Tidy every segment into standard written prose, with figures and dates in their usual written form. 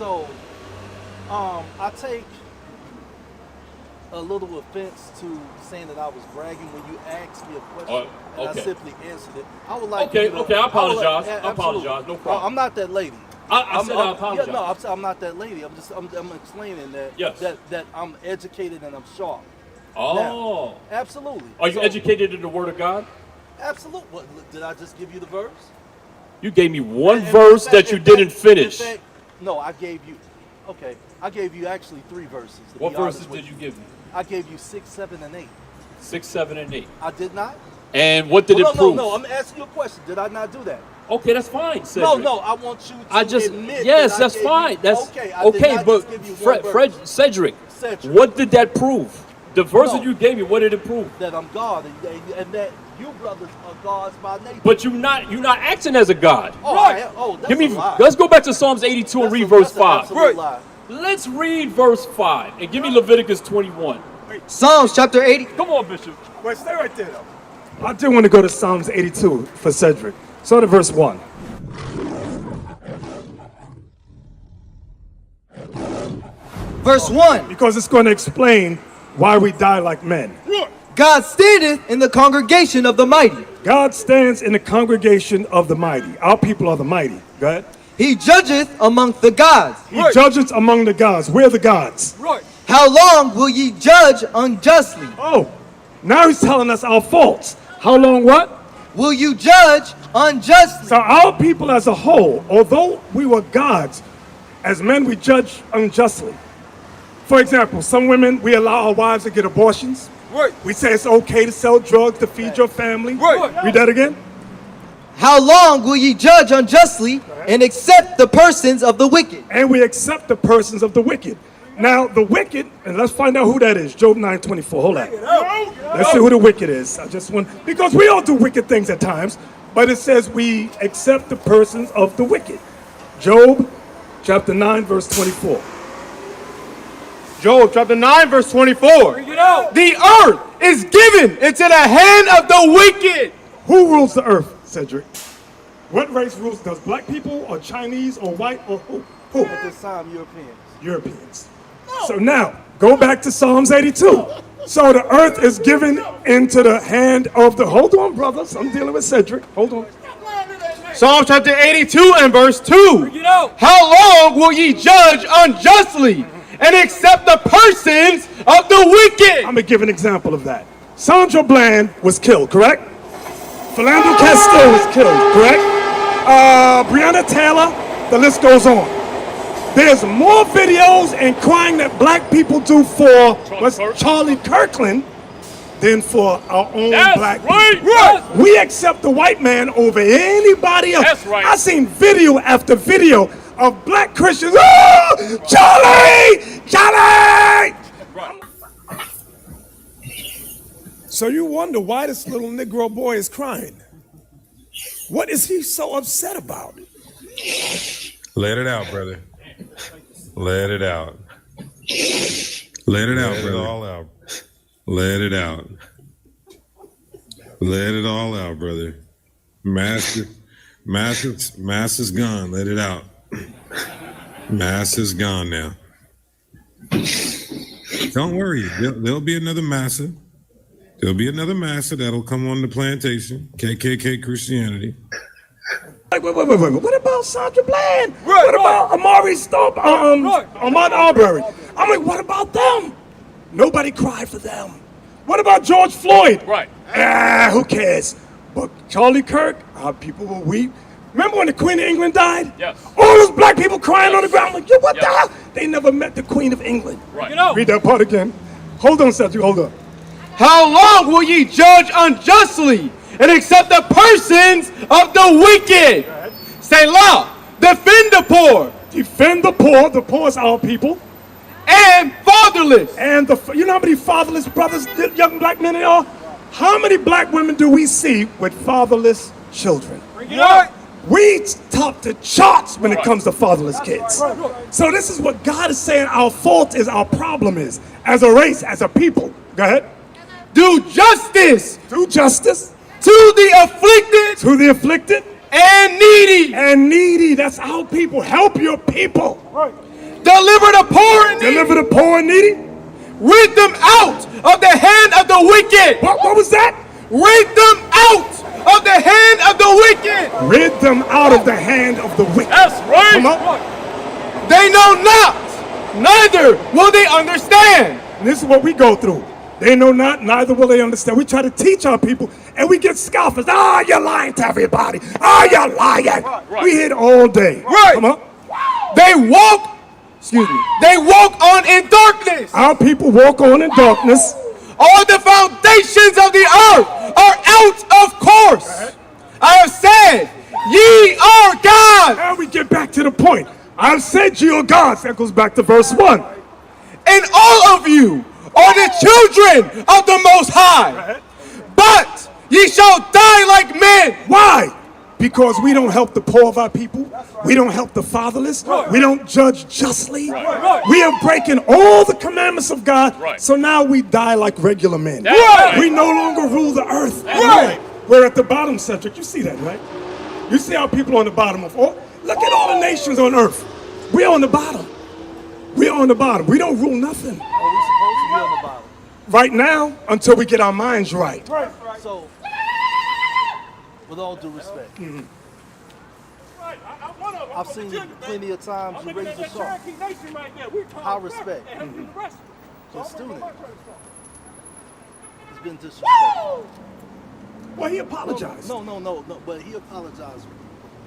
So, I take a little offense to saying that I was bragging when you asked me a question and I simply answered it. I would like Okay, I apologize. I apologize. No problem. I'm not that lady. I said I apologize. Yeah, no, I'm not that lady. I'm explaining that that I'm educated and I'm sharp. Oh. Now, absolutely. Are you educated in the Word of God? Absolutely. What, did I just give you the verse? You gave me one verse that you didn't finish. No, I gave you. Okay, I gave you actually 3 verses. What verses did you give me? I gave you 6, 7, and 8. 6, 7, and 8. I did not. And what did it prove? No, I'm asking you a question. Did I not do that? Okay, that's fine, Cedric. No, I want you to admit yes, that that's fine. That's okay, but Cedric, what did that prove? The verse that you gave me, what did it prove? That I'm God and that you brothers are gods by nature. But you're not acting as a god. Oh, right. That's a lie. Let's go back to Psalms 82 and read verse 5. Right. Let's read verse 5 and give me Leviticus 21. Psalms chapter 80. Come on, Bishop. Wait, stay right there, though. I do want to go to Psalms 82 for Cedric. So to verse 1. Verse 1. Because it's going to explain why we die like men. God standeth in the congregation of the mighty. God stands in the congregation of the mighty. Our people are the mighty. Go ahead. He judgeth among the gods. He judgeth among the gods. We're the gods. Right. How long will ye judge unjustly? Oh, now he's telling us our faults. How long what? Will you judge unjustly? So our people as a whole, although we were gods, as men we judge unjustly. For example, some women, we allow our wives to get abortions. Right. We say it's okay to sell drugs to feed your family. Right. Read that again. How long will ye judge unjustly and accept the persons of the wicked? And we accept the persons of the wicked. Now, the wicked, and let's find out who that is. Job 9:24. Hold on. Let's see who the wicked is. I just want, because we all do wicked things at times, but it says we accept the persons of the wicked. Job chapter 9, verse 24. Job chapter 9, verse 24. The earth is given into the hand of the wicked. Who rules the earth, Cedric? What race rules? Does black people or Chinese or white or who? Who? At this time, Europeans. Europeans. So now, go back to Psalms 82. So the earth is given into the hand of the... Hold on, brothers. I'm dealing with Cedric. Hold on. Psalm chapter 82 and verse 2. How long will ye judge unjustly and accept the persons of the wicked? I'm going to give an example of that. Sandra Bland was killed, correct? Philando Castile was killed, correct? Breonna Taylor, the list goes on. There's more videos and crying that black people do for Charlie Kirkland than for our own black people. Right. We accept the white man over anybody else. That's right. I've seen video after video of black Christians. Oh, Charlie! Charlie! Right. So you wonder why this little Negro boy is crying. What is he so upset about? Let it out, brother. Let it out. Let it out, brother. Let it all out. Let it out. Let it all out, brother. Mass is gone. Let it out. Mass is gone now. Don't worry. There'll be another massa. There'll be another massa that'll come on the plantation. KKK Christianity. Wait. What about Sandra Bland? What about Amari Stope? Ahmaud Arbery? I'm like, what about them? Nobody cried for them. What about George Floyd? Right. Who cares? But Charlie Kirk, our people will weep. Remember when the Queen of England died? Yes. All those black people crying on the ground. Like, yo, what the hell? They never met the Queen of England. Right. Read that part again. Hold on, Cedric, hold on. How long will ye judge unjustly and accept the persons of the wicked? Say loud. Defend the poor. Defend the poor. The poor is our people. And fatherless. And you know how many fatherless brothers, young black men are? How many black women do we see with fatherless children? We top the charts when it comes to fatherless kids. So this is what God is saying our fault is, our problem is, as a race, as a people. Go ahead. Do justice. Do justice. To the afflicted. To the afflicted. and needy. And needy. That's our people. Help your people. Right. Deliver the poor and needy. Deliver the poor and needy. Rid them out of the hand of the wicked. What was that? Rid them out of the hand of the wicked. Rid them out of the hand of the wicked. That's right. Come on. They know not, neither will they understand. And this is what we go through. They know not, neither will they understand. We try to teach our people, and we get scoffers. Ah, you're lying to everybody. Ah, you're lying. Right. We hit all day. Right. Come on. They walk on in darkness. Our people walk on in darkness. All the foundations of the earth are out of course. I have said, ye are gods. Now we get back to the point. I've said ye are gods. That goes back to verse 1. And all of you are the children of the Most High. But ye shall die like men. Why? Because we don't help the poor of our people. We don't help the fatherless. We don't judge justly. We are breaking all the commandments of God. So now we die like regular men. We no longer rule the earth. We're at the bottom, Cedric. You see that, right? You see our people on the bottom of all. Look at all the nations on earth. We're on the bottom. We're on the bottom. We don't rule nothing. Are we supposed to be on the bottom? Right now, until we get our minds right. So, with all due respect, I've seen you plenty of times you raise your sharp. High respect. So, student, it's been disrespectful. Well, he apologized. No, but he apologized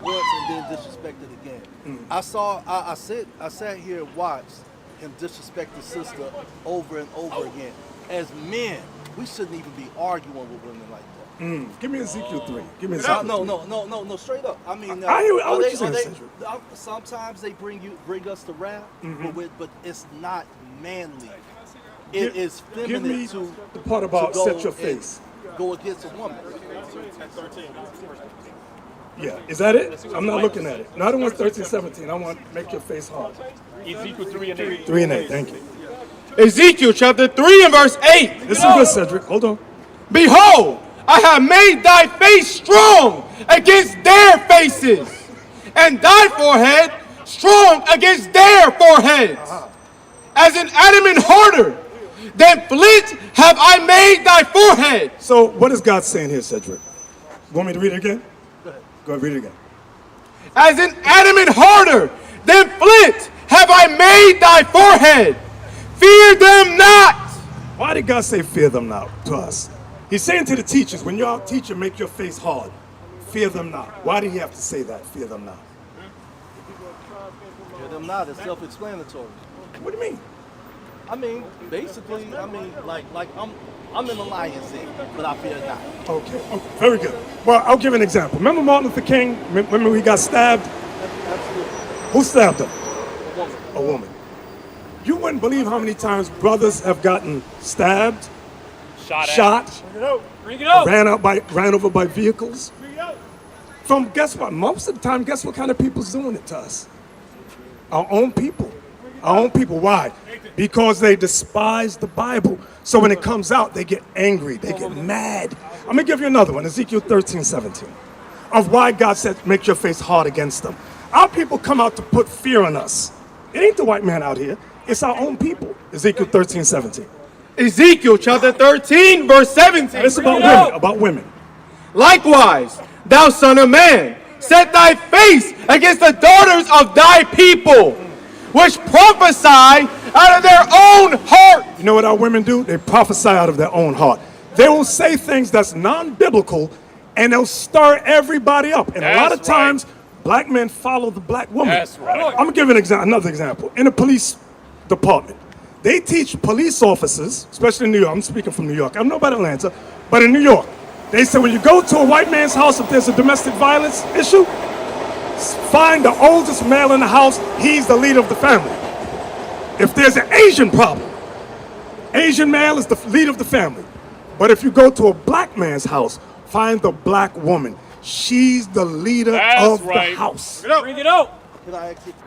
once and then disrespected again. I sat here and watched him disrespect his sister over and over again. As men, we shouldn't even be arguing with women like that. Give me Ezekiel 3. Give me Ezekiel 3. No, straight up. I mean, sometimes they bring us to wrath, but it's not manly. It is feminine. Give me to the part about set your face. Go against a woman. Yeah, is that it? I'm not looking at it. No, I don't want 13, 17. I want make your face hard. Ezekiel 3 and 8. 3 and 8, thank you. Ezekiel chapter 3 and verse 8. This is good, Cedric. Hold on. Behold, I have made thy face strong against their faces, and thy forehead strong against their foreheads. As an adamant harder than flint have I made thy forehead. So what is God saying here, Cedric? Want me to read it again? Go ahead, read it again. As an adamant harder than flint have I made thy forehead. Fear them not. Why did God say fear them not to us? He's saying to the teachers, when you're out teaching, make your face hard. Fear them not. Why did he have to say that? Fear them not. Fear them not. It's self-explanatory. What do you mean? I mean, basically, like I'm in the lion's den, but I fear not. Okay, very good. Well, I'll give an example. Remember Martin Luther King? Remember he got stabbed? Absolutely. Who stabbed him? A woman. A woman. You wouldn't believe how many times brothers have gotten stabbed, shot, ran over by vehicles. From, guess what? Most of the time, guess what kind of people's doing it to us? Our own people. Our own people. Why? Because they despise the Bible. So when it comes out, they get angry. They get mad. I'm going to give you another one. Ezekiel 13, 17. Of why God said, make your face hard against them. Our people come out to put fear in us. It ain't the white man out here. It's our own people. Ezekiel 13, 17. Ezekiel chapter 13, verse 17. It's about women. About women. Likewise, thou son of man, set thy face against the daughters of thy people, which prophesy out of their own heart. You know what our women do? They prophesy out of their own heart. They will say things that's non-biblical, and they'll stir everybody up. And a lot of times, black men follow the black woman. That's right. I'm going to give another example. In the police department, they teach police officers, especially in New York. I'm speaking from New York. I don't know about Atlanta, but in New York, they say when you go to a white man's house, if there's a domestic violence issue, find the oldest male in the house. He's the leader of the family. If there's an Asian problem, Asian male is the leader of the family. But if you go to a black man's house, find the black woman. She's the leader of the house. Bring it out.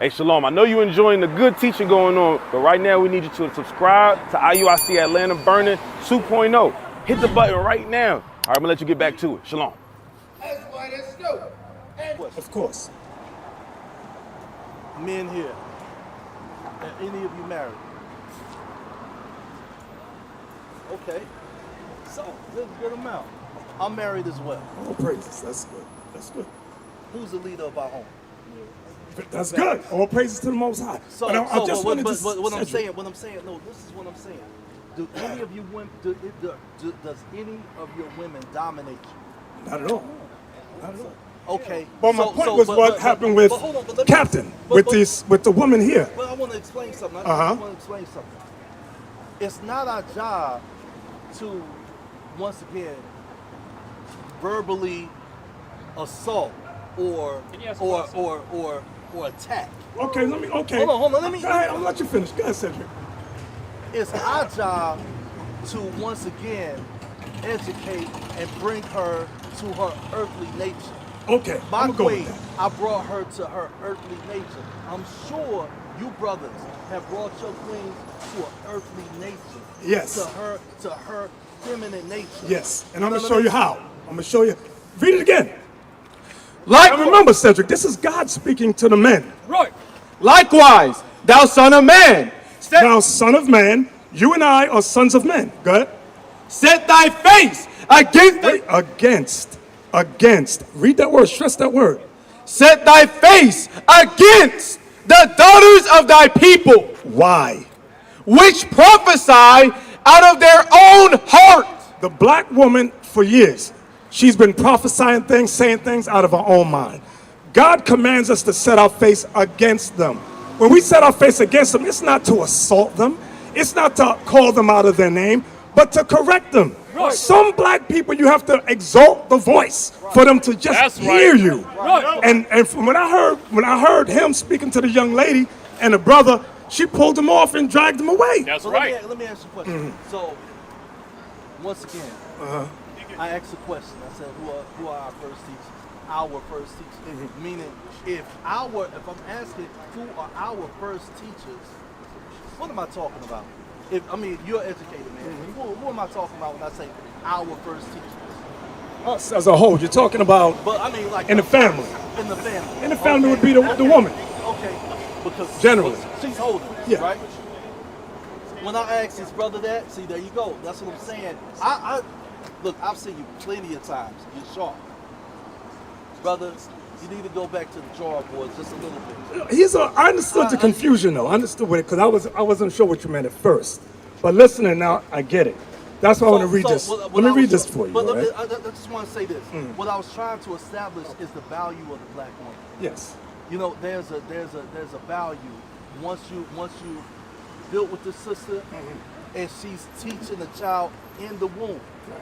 Hey, Shalom, I know you're enjoying the good teaching going on, but right now we need you to subscribe to IUIC Atlanta Burning 2.0. Hit the button right now. All right, I'm going to let you get back to it. Shalom. That's why that's dope. Of course. Men here, are any of you married? Okay, so there's a good amount. I'm married as well. All praises. That's good. That's good. Who's the leader of our home? That's good. All praises to the Most High. So, But I just wanted to what I'm Cedric, saying, no, this is what I'm saying. Do any of you women, does any of your women dominate you? Not at all. Not at all. Okay. But my point was what happened with hold on, let me- Captain, but- with the woman here. Well, I want to explain something. I Uh-huh. want to explain something. It's not our job to, once again, verbally assault or Can you ask a question? or attack. Okay, okay. Hold on, let me- Go ahead, I'll let you finish. Go ahead, Cedric. It's our job to once again educate and bring her to her earthly nature. Okay, My I'm gonna go queen, with that. I brought her to her earthly nature. I'm sure you brothers have brought your queens to an earthly nature. Yes. To her feminine nature. Yes, and I'm know gonna what show I you mean? how. I'm gonna show you. Read it again. Like, Now remember, Cedric, this is God speaking to the men. Right. likewise, thou son of man, Now, son of man, you and I are sons of men. Go ahead. set thy face against the, Wait, against. Read that word, stress that word. set thy face against the daughters of thy people, Why? which prophesy out of their own heart. The black woman, for years, she's been prophesying things, saying things out of her own mind. God commands us to set our face against them. When we set our face against them, it's not to assault them, it's not to call them out of their name, but to correct them. Right. Some black people, you have to exalt the voice for them to just That's right. hear you. Right. And from when I heard him speaking to the young lady and the brother, she pulled him off and dragged him away. That's So right. let me ask you a question. So, once again, I asked a question. I said, who are our first teachers? Our first teachers. Meaning, if I'm asking who are our first teachers, what am I talking about? You're educated, man. Who am I talking about when I say our first teachers? Us as a whole, you're talking about But I mean, like in the family. In the family. In the family would be the woman. Okay. Because Generally. she's holding, Yeah. right? When I asked his brother that, see, there you go. That's what I'm saying. Look, I've seen you plenty of times. You're sharp. Brother, you need to go back to the drawing board just a little bit. I understood the confusion though. I understood it because I wasn't sure what you meant at first. But listening now, I get it. That's why I want to read this. Let me read this for you. But all right? I just want to say this. What I was trying to establish is the value of the black woman. Yes. You know, there's a value once you built with the sister, and she's teaching the child in the womb.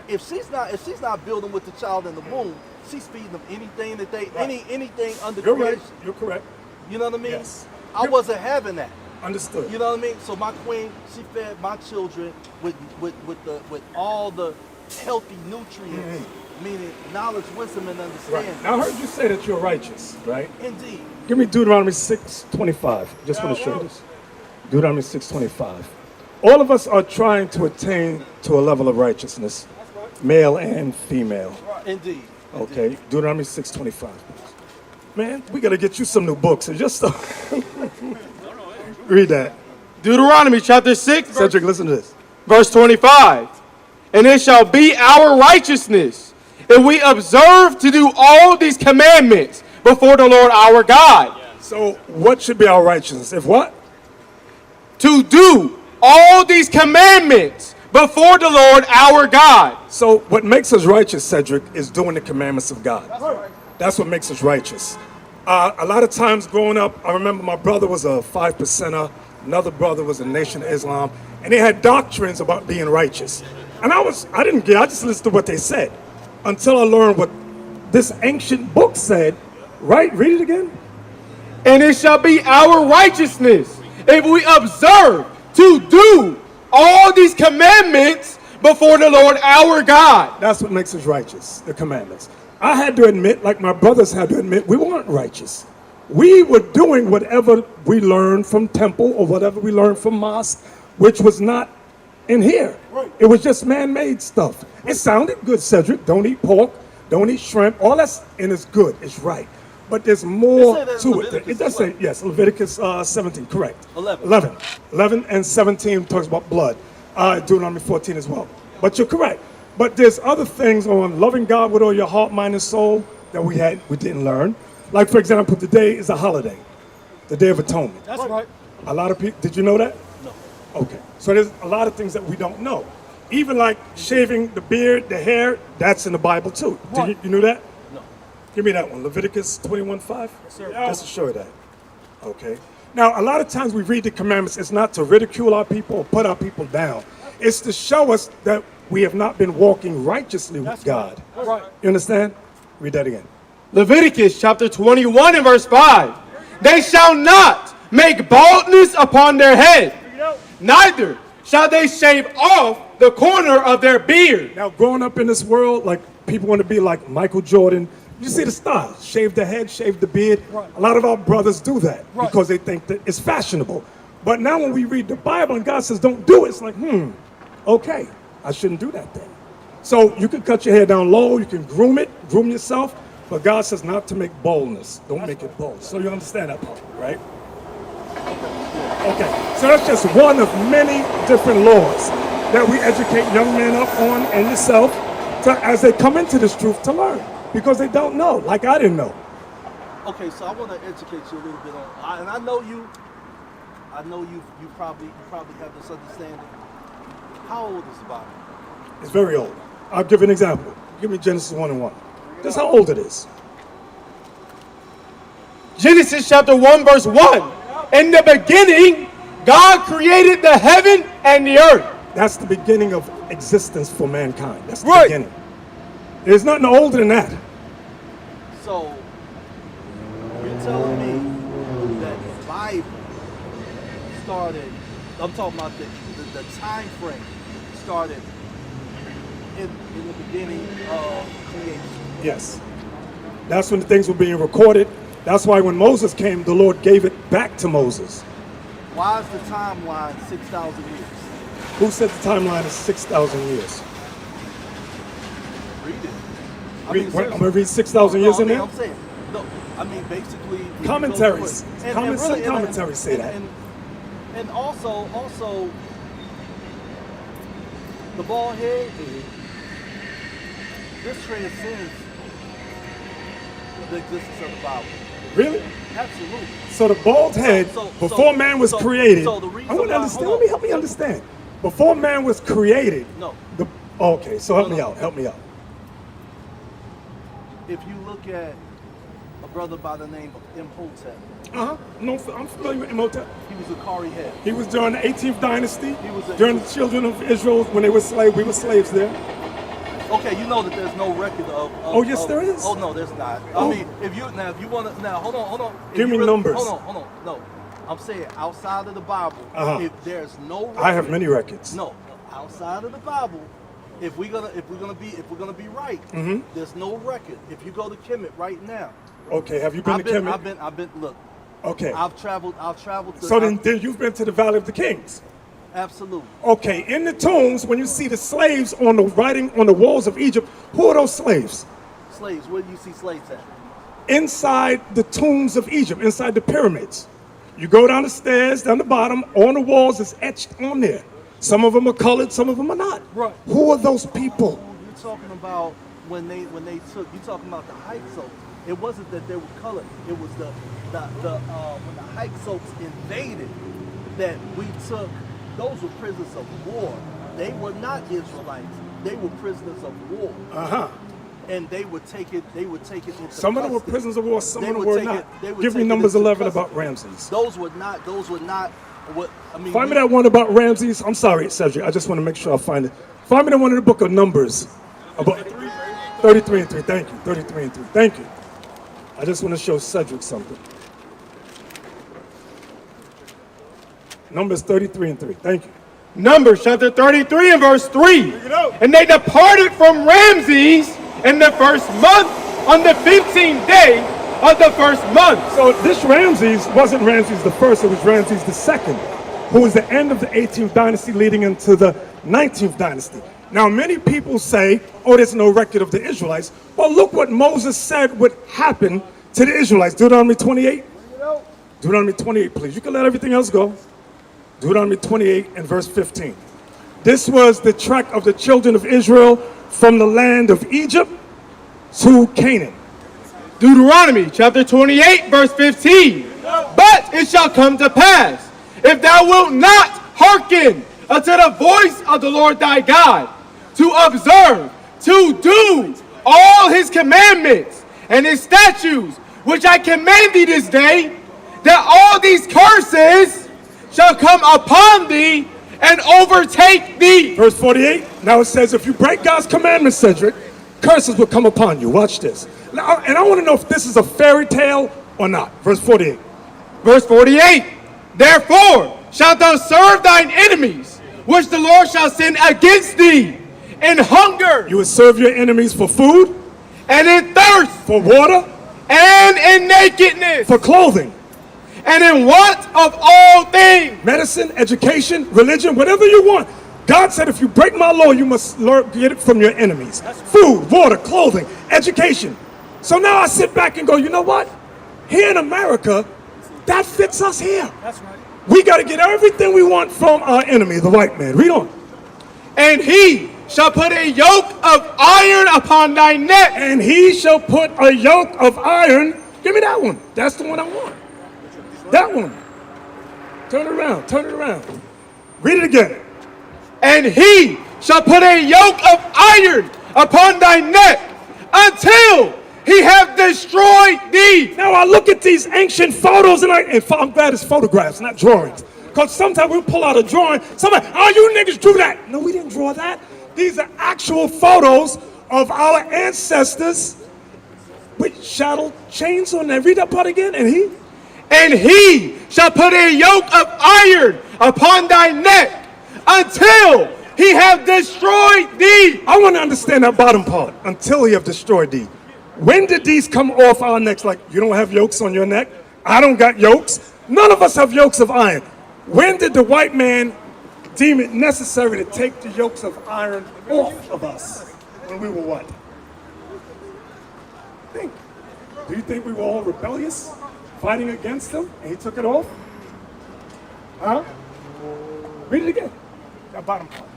If she's not building with the child in the womb, she's feeding them anything that they anything under You're right. creation. You're correct. You know what I mean? Yes. I wasn't having that. Understood. You know what I mean? So my queen, she fed my children with all the healthy nutrients, meaning knowledge, wisdom, and Right. understanding. Now I heard you say that you're righteous, right? Indeed. Give me Deuteronomy 6:25. Just want to show you this. Deuteronomy 6:25. All of us are trying to attain to a level of righteousness, male and female. Indeed. Okay, Deuteronomy 6:25. Man, we gotta get you some new books. And just read that. Deuteronomy chapter 6, Cedric, listen to this. verse 25. And it shall be our righteousness if we observe to do all these commandments before the Lord our God. So, what should be our righteousness? If what? To do all these commandments before the Lord our God. So, what makes us righteous, Cedric, is doing the commandments of God. That's what makes us righteous. A lot of times growing up, I remember my brother was a 5%er, another brother was a Nation of Islam, and they had doctrines about being righteous. And I just listened to what they said until I learned what this ancient book said. Right? Read it again. And it shall be our righteousness if we observe to do all these commandments before the Lord our God. That's what makes us righteous, the commandments. I had to admit, like my brothers had to admit, we weren't righteous. We were doing whatever we learned from temple or whatever we learned from mosque, which was not in here. It was just man-made stuff. It sounded good, Cedric. Don't eat pork, don't eat shrimp. All that's in is good, it's right. but there's more It say that in to it. Leviticus It does as well. say, yes, Leviticus 17, correct. 11. 11 and 17 talks about blood. Deuteronomy 14 as well. But you're correct. But there's other things on loving God with all your heart, mind, and soul that we didn't learn. Like, for example, today is a holiday, the Day of Atonement. That's right. A lot of people, did you know that? No. Okay. So there's a lot of things that we don't know. Even like shaving the beard, the hair, that's in the Bible too. Right. You knew that? No. Give me that one. Leviticus 21:5? Yes, sir. Just to show you that. Okay. Now, a lot of times we read the commandments, it's not to ridicule our people or put our people down. It's to show us that we have not been walking righteously with God. Right. You understand? Read that again. Leviticus chapter 21 and verse 5. They shall not make baldness upon their head, neither shall they shave off the corner of their beard. Now, growing up in this world, like people want to be like Michael Jordan, you see the style. Shave the head, shave the beard. Right. A lot of our brothers do that Right. because they think that it's fashionable. But now when we read the Bible and God says don't do it, it's like, okay, I shouldn't do that then. So you can cut your hair down low, you can groom yourself, but God says not to make boldness. Don't make it bold. So you understand that part, right? Okay, so that's just one of many different laws that we educate young men up on and yourself as they come into this truth to learn, because they don't know, like I didn't know. Okay, so I want to educate you a little bit on, and I know you probably have this understanding. How old is the Bible? It's very old. I'll give an example. Give me Genesis 1:1. This is how old it is. Genesis chapter 1 verse 1. In the beginning, God created the heaven and the earth. That's the beginning of existence for mankind. That's the Right. beginning. There's nothing older than that. So you're telling me that the Bible started? I'm talking about the time frame started in the beginning of creation. Yes. That's when the things were being recorded. That's why when Moses came, the Lord gave it back to Moses. Why is the timeline 6,000 years? Who said the timeline is 6,000 years? Read it. I'm seriously. going to read 6,000 years in there? I'm saying, no, I mean, basically. if you go Commentaries. through it- Some commentaries say that. And also, the bald head, this transcends the existence of the Bible. Really? Absolutely. So the bald head, before man was created, so the reason I want to why- understand. hold on. Help me understand. Before man was created, No. Okay, so help No, me no. out. Help me out. If you look at a brother by the name of Imhotep, No, I'm familiar with Imhotep. he was a Kari head. He was during the 18th dynasty, He was a- during the children of Israel when they were slaves. We were slaves there. Okay, you know that there's no record of. Oh, yes, there is. Oh no, there's not. Oh. I mean, if you want to now, hold on. If Give you me numbers. Hold on. No, I'm saying outside of the Bible, if there's no. Record, I have many records. No, outside of the Bible, if we're gonna be right, there's no record. If you go to Kemet right now, Okay, have you been to Kemet? I've been. Look, Okay. I've traveled. To, So then you've been to the Valley of the Kings. absolutely. Okay, in the tombs, when you see the slaves on the writing on the walls of Egypt, who are those slaves? Slaves. Where do you see slaves at? Inside the tombs of Egypt, inside the pyramids. You go down the stairs, down the bottom, on the walls, it's etched on there. Some of them are colored, some of them are not. Right. Who are those people? You're talking about when they took. You're talking about the Hyksos. It wasn't that they were colored. It was when the Hyksos invaded that we took. Those were prisoners of war. They were not Israelites. They were prisoners of war. And they would take it. They would take it into Some of them were custody. prisoners of war, some They of them would were take not. it- they would Give me take it numbers into 11 custody. about Ramses. Those were not. What I mean. Find me that one about Ramses. I'm sorry, Cedric. I just want to make sure I find it. Find me the one in the book of Numbers. About 33 and 3. Thank you. 33 and 3. Thank you. I just want to show Cedric something. Numbers 33 and 3. Thank you. Numbers chapter 33 and verse 3. And they departed from Ramses in the first month on the 15th day of the first month. So this Ramses wasn't Ramses the first, it was Ramses the second, who was the end of the 18th dynasty leading into the 19th dynasty. Now many people say, oh, there's no record of the Israelites. Well, look what Moses said would happen To the Israelites, Deuteronomy 28. Deuteronomy 28, please. You can let everything else go. Deuteronomy 28 and verse 15. This was the trek of the children of Israel from the land of Egypt to Canaan. Deuteronomy chapter 28, verse 15. But it shall come to pass, if thou wilt not hearken unto the voice of the Lord thy God, to observe, to do all his commandments and his statutes, which I command thee this day, that all these curses shall come upon thee and overtake thee. Verse 48, now it says, if you break God's commandments, Cedric, curses will come upon you. Watch this. Now, and I want to know if this is a fairy tale or not. Verse 48. Verse 48, therefore shalt thou serve thine enemies, which the Lord shall send against thee, in hunger, You will serve your enemies for food, and in thirst, for water, and in nakedness, for clothing, and in want of all things. medicine, education, religion, whatever you want. God said if you break my law, you must get it from your enemies. Food, water, clothing, education. So now I sit back and go, you know what? Here in America, that fits us here. That's right. We got to get everything we want from our enemy, the white man. Read on. And he shall put a yoke of iron upon thy neck. And he shall put a yoke of iron. Give me that one. That's the one I want. That one. Turn it around. Turn it around. Read it again. And he shall put a yoke of iron upon thy neck until he have destroyed thee. Now I look at these ancient photos and I'm glad it's photographs, not drawings. Because sometimes we'll pull out a drawing. Somebody, oh, you niggas drew that. No, we didn't draw that. These are actual photos of our ancestors with shadow chains on there. Read that part again. And he shall put a yoke of iron upon thy neck until he have destroyed thee. I want to understand that bottom part. Until he have destroyed thee. When did these come off our necks? Like, you don't have yokes on your neck. I don't got yokes. None of us have yokes of iron. When did the white man deem it necessary to take the yokes of iron off of us? When we were what? Think. Do you think we were all rebellious, fighting against him, and he took it off? Huh? Read it again. That bottom part.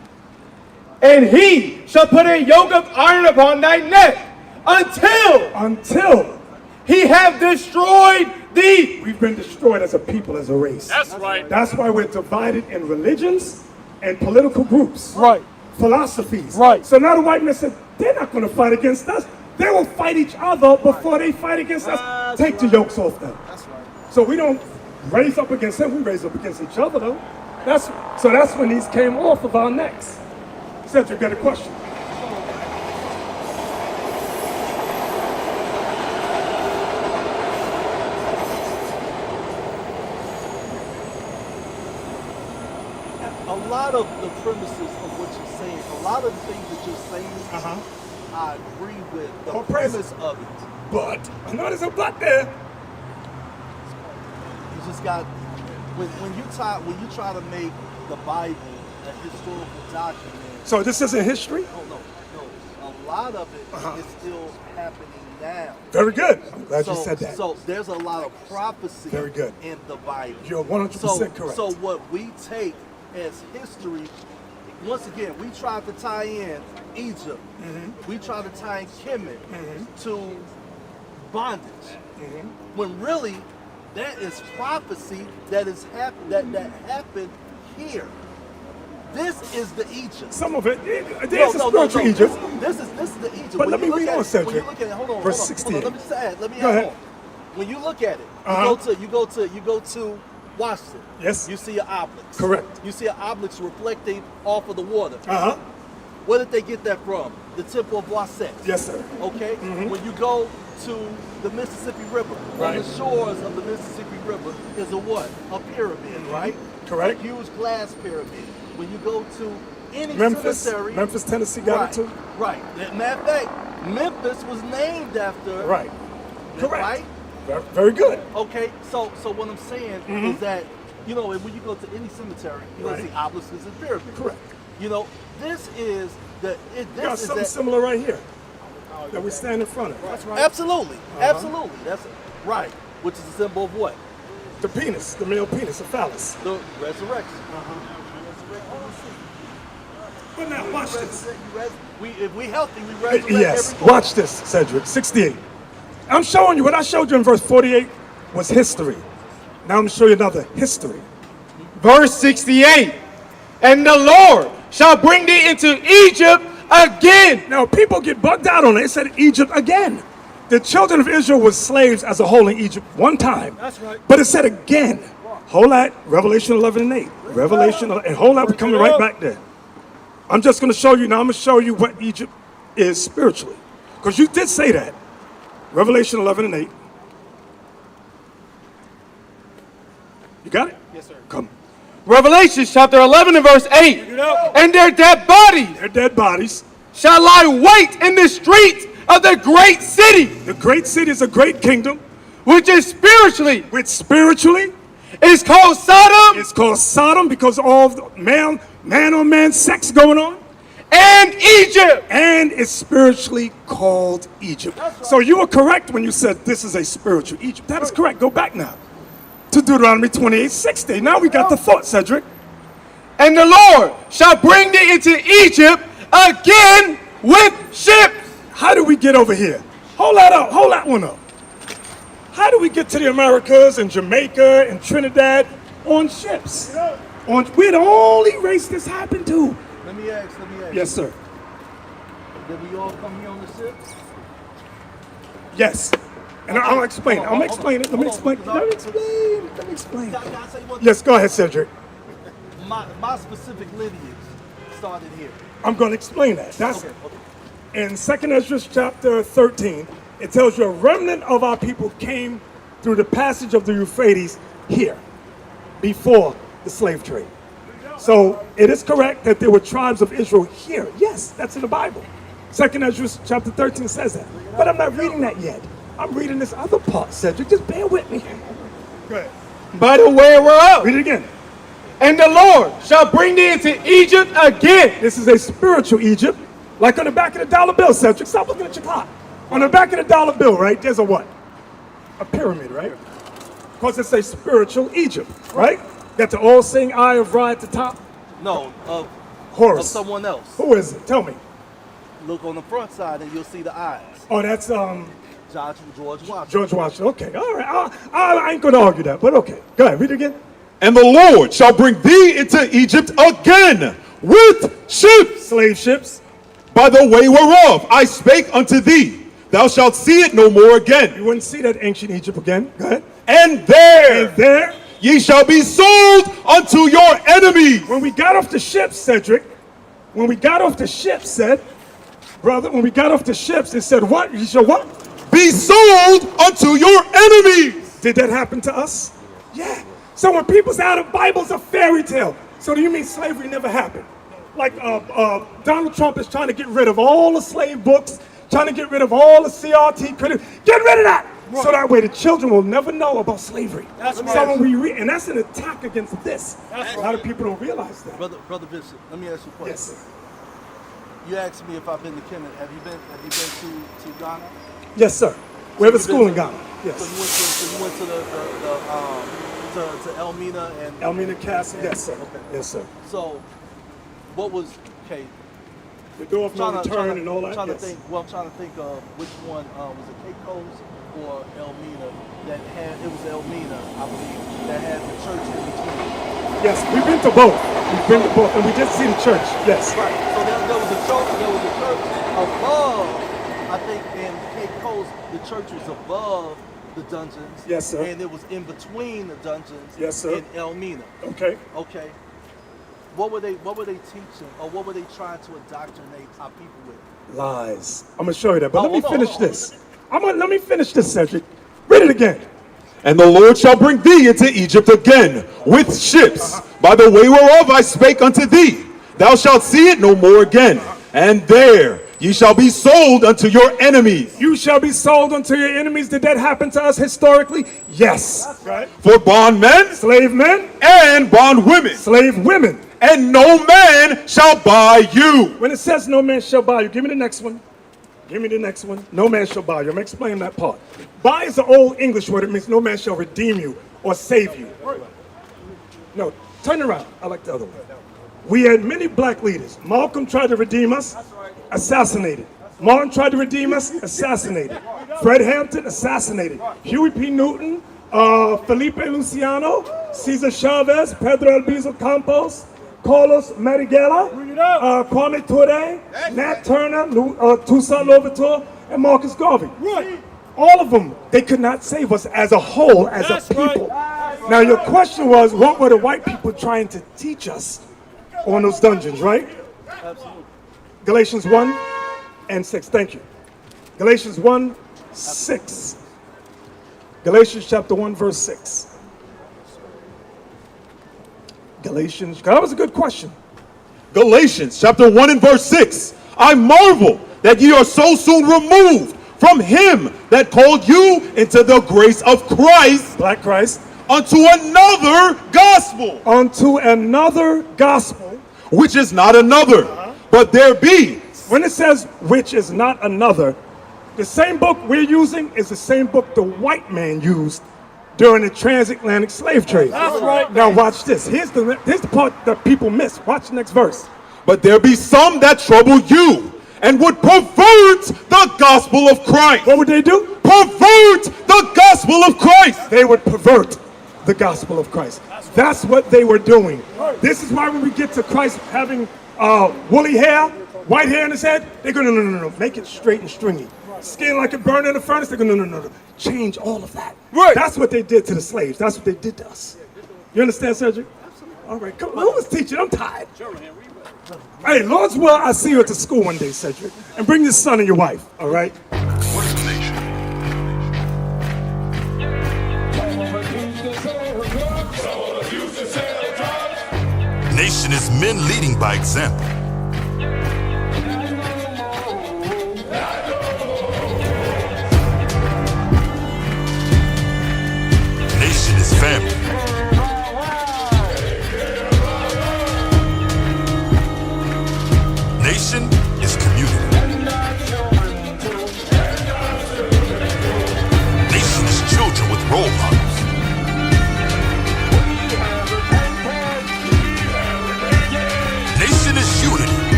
And he shall put a yoke of iron upon thy neck until he have destroyed thee. We've been destroyed as a people, as a race. That's right. That's why we're divided in religions and political groups. Right. Philosophies. Right. So now the white man said, they're not going to fight against us. They will fight each other before they fight against us. Take the yokes off them. That's right. So we don't raise up against them, we raise up against each other though. So that's when these came off of our necks. Cedric, got a question? A lot of the premises of what you're saying, a lot of the things that you're saying, I agree with the Oh, praise premise of it. But, I know there's a but there. You just got when you try to make the Bible a historical document. So this isn't history? No. A lot of it is still happening now. Very good. I'm glad you said that. So there's a lot of prophecy Very good. in the Bible. You're 100% correct. So what we take as history, once again, we tried to tie in Egypt. We tried to tie in Kemet to bondage. When really, that is prophecy that is that happened here. This is the Egypt. Some of it, there's a spiritual Egypt. This is the Egypt. But When let you me look read at on, it- Cedric. When you look at it, hold on, Verse hold on, 68. let me just add. Let me Go add ahead. on. When you look at it, you go to Washington. Yes. You see an obelisk. Correct. You see an obelisk reflecting off of the water. Uh-huh. Where did they get that from? The Temple of Waset. Yes, sir. Okay? When you go to the Mississippi River, Right. on the shores of the Mississippi River is a what? A pyramid, right? Correct. A huge glass pyramid. When you go to any Memphis, cemetery, Tennessee got it too? Right. Matter of fact, Memphis was named after. Right. Correct. Right. Very good. Okay. So what I'm saying is that when you go to any cemetery, you're gonna see obelisks and pyramids. Correct. This is the. We got something similar right here that we stand in front of. Absolutely. Absolutely. Right. Which is a symbol of what? The penis, the male penis, the phallus. The resurrection. But now, watch this. If we healthy, we resurrect Yes, every watch this, Cedric. 68. I'm showing you what I showed you in verse 48 was history. Now I'm going to show you another history. Verse 68. And the Lord shall bring thee into Egypt again. Now people get bugged out on it. It said Egypt again. The children of Israel were slaves as a whole in Egypt one time. That's right. But it said again. Hold that. Revelation 11 and 8. Revelation, and hold that. We're coming right back there. I'm just going to show you now. I'm going to show you what Egypt is spiritually. Because you did say that. Revelation 11 and 8. You got it? Yes, sir. Come. Revelation chapter 11 and verse 8. And their dead bodies Their dead bodies. shall lie wait in the streets of the great city, The great city is a great kingdom, which is spiritually which spiritually is called Sodom it's called Sodom because of all the man on man sex going on. and Egypt. And it's spiritually called Egypt. So you were correct when you said this is a spiritual Egypt. That is correct. Go back now to Deuteronomy 28:60. Now we got the thought, Cedric. And the Lord shall bring thee into Egypt again with ships. How do we get over here? Hold that up. Hold that one up. How do we get to the Americas and Jamaica and Trinidad on ships? We're the only race this happened to. Let me ask. Yes, sir. Did we all come here on the ship? Yes. And I'll explain. Hold on, Let me explain. hold on. Let me explain. Can I say one Yes, go ahead, Cedric. My specific lineage started here. I'm going to explain that. That's Okay. in 2nd Ezra chapter 13. It tells you a remnant of our people came through the passage of the Euphrates here before the slave trade. So it is correct that there were tribes of Israel here. Yes, that's in the Bible. 2nd Ezra chapter 13 says that. But I'm not reading that yet. I'm reading this other part, Cedric. Just bear with me. Go ahead. By the way whereof. Read it again. And the Lord shall bring thee into Egypt again. This is a spiritual Egypt. Like on the back of the dollar bill, Cedric. Stop looking at your clock. On the back of the dollar bill, right, there's a what? A pyramid, right? Because it's a spiritual Egypt, right? Got the all-seeing eye of Ra at the top. No, of Horus. someone else. Who is it? Tell me. Look on the front side and you'll see the eyes. Oh, that's George Washington. George Washington. Okay, all right. I ain't gonna argue that, but okay. Go ahead, read it again. And the Lord shall bring thee into Egypt again with ships, Slave ships. by the way whereof I spake unto thee. Thou shalt see it no more again. You wouldn't see that ancient Egypt again. Go ahead. And there And there, ye shall be sold unto your enemies. when we got off the ships, Cedric, when we got off the ships, when we got off the ships, it said what? You shall what? Be sold unto your enemies. Did that happen to us? Yeah. So when people say, the Bible's a fairy tale, so do you mean slavery never happened? Like Donald Trump is trying to get rid of all the slave books, trying to get rid of all the CRT credit. Get rid of that! Right. So that way the children will never know about slavery. That's right. So when we read, and that's an attack against this. That's a lot of people don't realize that. Brother Bishop, let me ask you a question. Yes, sir. You asked me if I've been to Kenya. Have you been to Ghana? Yes, sir. We have a school in Ghana. Yes. So you went to Elmina and Elmina Castle. Yes, sir. Okay. Yes, sir. So, what was okay? The door of no return and all that. I'm Yes. trying to think of which one was it Caicos or Elmina that had it was Elmina, I believe, that had the church in between. Yes, we've been to both. We've been to both, and we did see the church. Yes. Right. So there was a church. There was a church above. I think in Caicos the church was above the dungeons. Yes, sir. And it was in between the dungeons. Yes, sir. In Elmina. Okay. Okay. What were they teaching, or what were they trying to indoctrinate our people with? Lies. I'm gonna show you that, but let me hold on, finish hold on. this. Let me finish this, Cedric. Read it again. And the Lord shall bring thee into Egypt again with ships, by the way whereof I spake unto thee. Thou shalt see it no more again. And there ye shall be sold unto your enemies. You shall be sold unto your enemies. Did that happen to us historically? Yes. Right. For bondmen Slave men, and bondwomen. slave women. And no man shall buy you. When it says no man shall buy you, give me the next one. Give me the next one. No man shall buy you. I'm going to explain that part. Buy is an old English word. It means no man shall redeem you or save you. No, turn around. I like the other one. We had many black leaders. Malcolm tried to redeem us, assassinated. Martin tried to redeem us, assassinated. Fred Hampton, assassinated. Huey P. Newton, Felipe Luciano, Cesar Chavez, Pedro Albizu Campos, Carlos Marighella, Kwame Ture, Nat Turner, Toussaint Louverture, and Marcus Garvey. Right. All of them, they could not save us as a whole, as a people. Now your question was, what were the white people trying to teach us on those dungeons, right? Absolutely. Galatians 1 and 6, thank you. Galatians 1, 6. Galatians chapter 1, verse 6. Galatians, that was a good question. Galatians chapter 1 and verse 6. I marvel that ye are so soon removed from him that called you into the grace of Christ, Black Christ, unto another gospel. unto another gospel. Which is not another, but there be. When it says which is not another, the same book we're using is the same book the white man used during the transatlantic slave trade. That's right. Now watch this. Here's the part that people miss. Watch the next verse. But there be some that trouble you and would pervert the gospel of Christ. What would they do? Pervert the gospel of Christ. They would pervert the gospel of Christ. That's what they were doing. This is why when we get to Christ having woolly hair, white hair in his head, they go, no, make it straight and stringy. Skin like it burned in the furnace, they go, no, change all of that. Right. That's what they did to the slaves. That's what they did to us. You understand, Cedric? All right, come on. Who was teaching? I'm tired. Hey, Lord's will, I'll see you at the school one day, Cedric. And bring your son and your wife, all right? What is the nation? Nation is men leading by example. Nation is family.